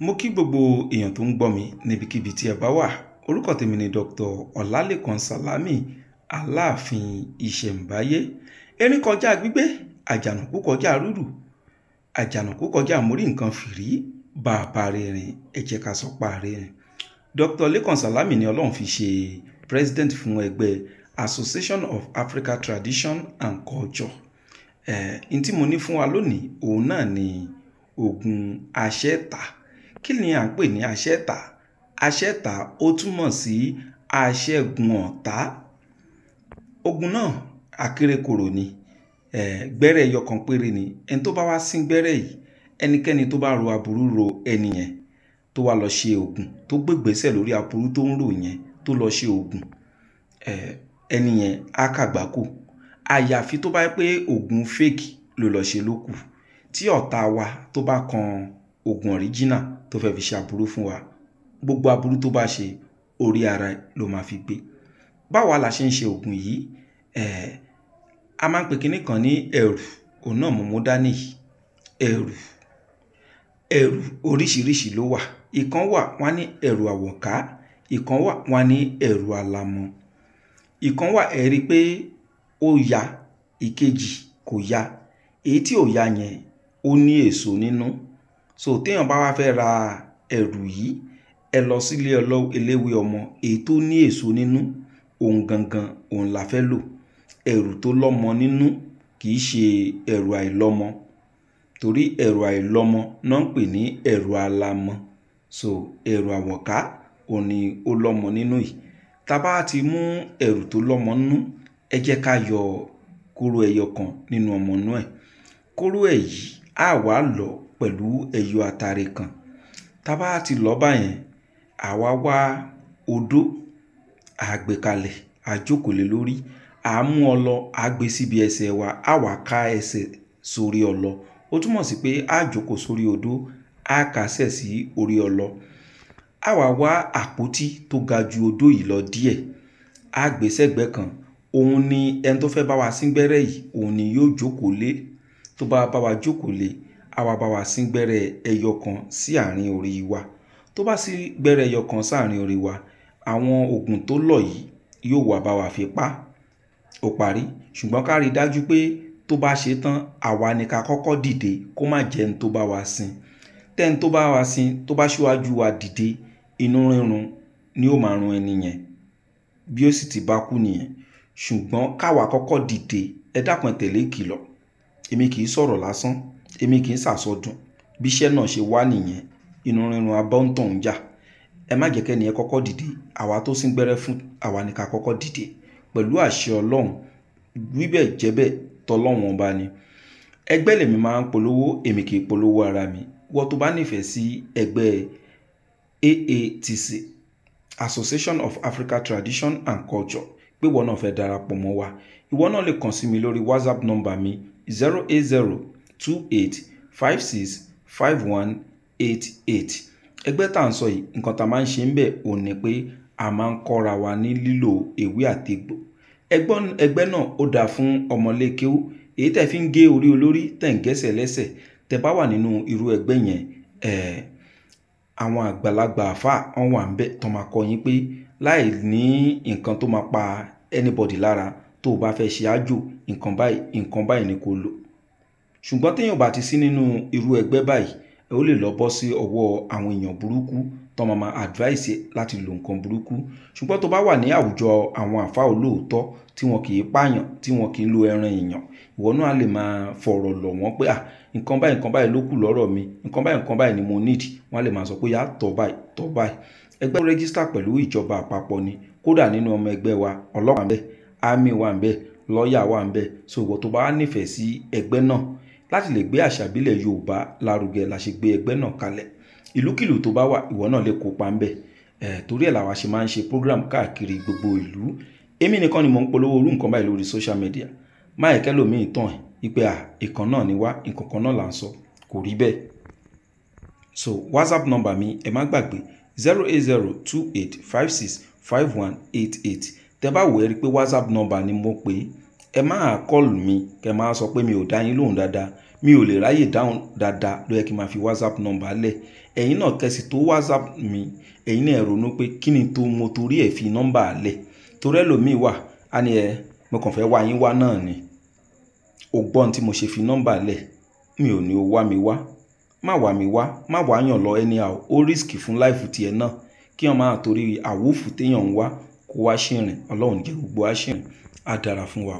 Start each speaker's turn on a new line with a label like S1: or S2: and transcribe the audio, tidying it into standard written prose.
S1: Mo kí gbogbo èèyàn tó ń gbọ́ mi níbikíbi tí ẹ bá wà. Orúkọ tèmi ni Dr. Ọlálékan Sàlámì, Aláàfin Ìṣẹ̀ǹbáyé. Erin kọjá gbígbé, àjànàkú kọjá rúrù, àjànàkú kọjá mórí nǹkan fìrí, bàbá rìnrìn ẹ jẹ́ ká sọ pa rìnrìn. Dr. Lékan Sàlámì ni Ọlọ́run fi ṣe president fún ẹgbẹ́ Association of Africa Tradition and Culture. N tí mo ní fún wa lónìí òun náà ni Ògún Aṣẹ́ta. Kí ni à ń pè ní Aṣẹ́ta? Aṣẹ́ta ó túmọ̀ sí aṣẹ́gun ọ̀tá. Ogun náà akérèkòrò ni, gbẹ́rẹ́ ẹyọ kan péré ni. Ẹni tó bá wá sín gbẹ́rẹ́ yìí, ẹnikẹ́ni tó bá ro aburú ro ẹni yẹn tó wá lọ ṣe ogun, tó gbégbèsè lórí aburú tó ń rò yẹn, tó lọ ṣe ogun, ẹni yẹn á kàgbákò. Àyàfi tó bá yẹ pé ogun fake ló lọ ṣe lókù. Tí ọ̀tá wa tó bá kan ogun original tó fẹ́ fi ṣe aburú fún wa, gbogbo aburú tó bá ṣe orí ara ló máa fi gbé. Báwa la ṣe ń ṣe ogun yìí, a máa ń pè kíní kan ní ẹ̀rù. Òun náà mo dání yìí. Ẹ̀rù oríṣiríṣi ló wà. Ìkan wà wọ́n ní ẹ̀rù àwọ̀ká, ìkan wà wọ́n ní ẹ̀rù àlàmọ̀. Ìkan wà ẹ rí pé ó ya, ìkejì kò ya. Èyí tí ò ya yẹn ó ní èso nínú. So téèyàn bá wá fẹ́ ra ẹ̀rù yìí, ẹ lọ sílé eléwé ọmọ. Èyí tó ní èso nínú òun gangan òun la fẹ́ lò. Ẹ̀rù tó lọ́mọ nínú kì í ṣe ẹ̀rù àìlọ́mọ, torí ẹ̀rù àìlọ́mọ náà ń pè ní ẹ̀rù àlàmọ̀. So ẹ̀rù àwọ̀ká òun ni ó lọ́mọ nínú yìí. Tá bá ti mú ẹ̀rù tó lọ́mọ nínú, ẹ jẹ́ ká yọ kóró ẹyọ kan nínú ọmọ inú ẹ̀. Kóró ẹ̀ yìí á wá lọ pẹ̀lú ẹyọ àtàrẹ kan. Tá bá ti lọ báyẹn, àwa wá odó, àgbékalẹ̀, àjókòó lé lórí, à mú ọlọ, àgbé síbi ẹsẹ̀ wa, á wá ká ẹsẹ̀ sórí ọlọ. Ó túmọ̀ sí pé á jókòó sórí odó, á kásẹ̀ sí orí ọlọ. Á wá àpótí tó ga ju odó yìí lọ díẹ̀, á gbé sẹ́gbẹ̀ẹ́ kan. Òun ni ẹni tó fẹ́ bá wa sín gbẹ́rẹ́ yìí, òun ni yóò jókòó lé. Tó bá bá wa jókòó lé, á wá bá wa sín gbẹ́rẹ́ ẹyọ kan sí àárín orí wa. Tó bá sí gbẹ́rẹ́ ẹyọ kan sáàrín orí wa, àwọn oògùn tó lọ yìí yóò wá bá wa fi pa. Ó parí. Ṣùgbọ́n ká rí dájú pé tó bá ṣe tán, àwa ni ká kọ́kọ́ dìde, kó má jẹ́ ẹni tó bá wa sín. Tẹ́ni tó bá wa sín, tó bá ṣíwájú wa dìde, inú rírun ni ó máa run ẹni yẹn, bí ó sì ti bá kú nìyẹn. Ṣùgbọ́n káwa kọ́kọ́ dìde, ẹ dákun tẹ̀lé ìkìlọ̀. Èmi kì í sọ̀rọ̀ lásán, èmi kì í sàsọdùn. Bí iṣẹ́ náà ṣe wá nìyẹn, inú rírun abọ́ntàn ń jà. Ẹ má jẹ́ kẹ́ni ẹ kọ́kọ́ dìde. Àwa tó sín gbẹ́rẹ́ fún, àwa ni ká kọ́kọ́ dìde. Pẹ̀lú àṣẹ Ọlọ́run, wíbẹ̀ jẹ́bẹ̀ tọ́lọ́run ọba ni. Ẹgbẹ́ lèmi máa ń polówó, èmi kì í polówó ara mi. Wọ́n tó bá nífẹ̀ẹ́ sí ẹgbẹ́ AATC, Association of Africa Tradition and Culture, pé wọ́n náà fẹ́ darapọ̀ mọ́ wa, ìwọ náà lè kàn sí mi lórí WhatsApp number mi 08028565188. Ẹgbẹ́ tá à ń sọ yìí, nǹkan tá a máa ń ṣe ń bẹ̀ òun ni pé a máa ń kọ́ra wa ní lílo ewé àtegbò. Ẹgbẹ́ náà ó dáa fún ọmọlékéwú, èyí tẹ́ fi ń gé orí olórí, tẹ́ ń gẹ́sẹ̀ lẹ́sẹ̀. Tẹ́ bá wà nínú irú ẹgbẹ́ yẹn, àwọn àgbàlagbà àfáà wọ́n wà ń bẹ̀ tó máa kọ́ yín pé láì ní nǹkan tó máa pa anybody lára, tó o bá fẹ́ ṣe àjò, nǹkan báyìí ni kó lò. Ṣùgbọ́n téèyàn bá ti sí nínú irú ẹgbẹ́ báyìí, ó lè lọ bọ́ sí ọwọ́ àwọn èèyàn burúkú tó máa advice láti lo nǹkan burúkú. Ṣùgbọ́n tó bá wà ní àwùjọ àwọn àfáà olóòótọ́ tí wọn kì í pààyàn, tí wọn kì í lo ẹran èèyàn, ìwọ náà lè máa fọ̀rọ̀ lọ̀ wọ́n pé nǹkan báyìí ló kù lọ́rọ̀ mi, nǹkan báyìí ni mo need. Wọ́n lè máa sọ pé yá tọ́ báyìí. Ẹgbẹ́ register pẹ̀lú ìjọba àpapọ̀ ni. Kódà nínú ọmọ ẹgbẹ́ wa, ọlọ́pàá ń bẹ, army wà ń bẹ, lọ́ọ̀yà wà ń bẹ. So ìwọ tó bá nífẹ̀ẹ́ sí ẹgbẹ́ náà láti lè gbé àṣà ìbílẹ̀ Yorùbá lárugẹ, la ṣe gbé ẹgbẹ́ náà kalẹ̀. Ìlúkìlú tó bá wà, ìwọ náà lè kópa ń bẹ. Torí ẹ̀ làwa ṣe máa ń ṣe program káàkiri gbogbo ìlú. Èmi nìkan ni mò ń polówó orú nǹkan báyìí lórí social media. Má ẹ̀kẹ́ lòmíì tán ìpè ìkan náà ni wá, nǹkan kan náà là ń sọ. Kò rí bẹ́ẹ̀. So WhatsApp number mi, ẹ má gbàgbé 08028565188. Tẹ́ bá wò ẹ rí pé WhatsApp number ni mo pè. Ẹ máa call mi, kẹ́ máa sọ pé mi ò dá yín lóhùn dáadáa. mi ò lè ráyè dáhùn dáadáa ló yẹ kí n máa fi WhatsApp nọ́mbà lẹ̀. ẹ̀yin náà kẹ́sì tó WhatsApp mi ẹ̀yin náà ronú pé kí ni tó mo torí ẹ̀ fi nọ́mbà lẹ̀. torí ẹlòmíì wà á ní mo kàn fẹ́ wá yín wá náà ni. o gbọ́n tí mo ṣe fi nọ́mbà lẹ̀, mi ò ní o wá mi wá, má wá mi wá, má wá yàn lọ anyhow. ó risk fún láìfù tiẹ̀ náà kí wọ́n máa torí àwòfù téèyàn ń wá kó wá ṣìrìn. Ọlọ́run jẹ́ gbogbo á ṣìrìn, á dára fún wa.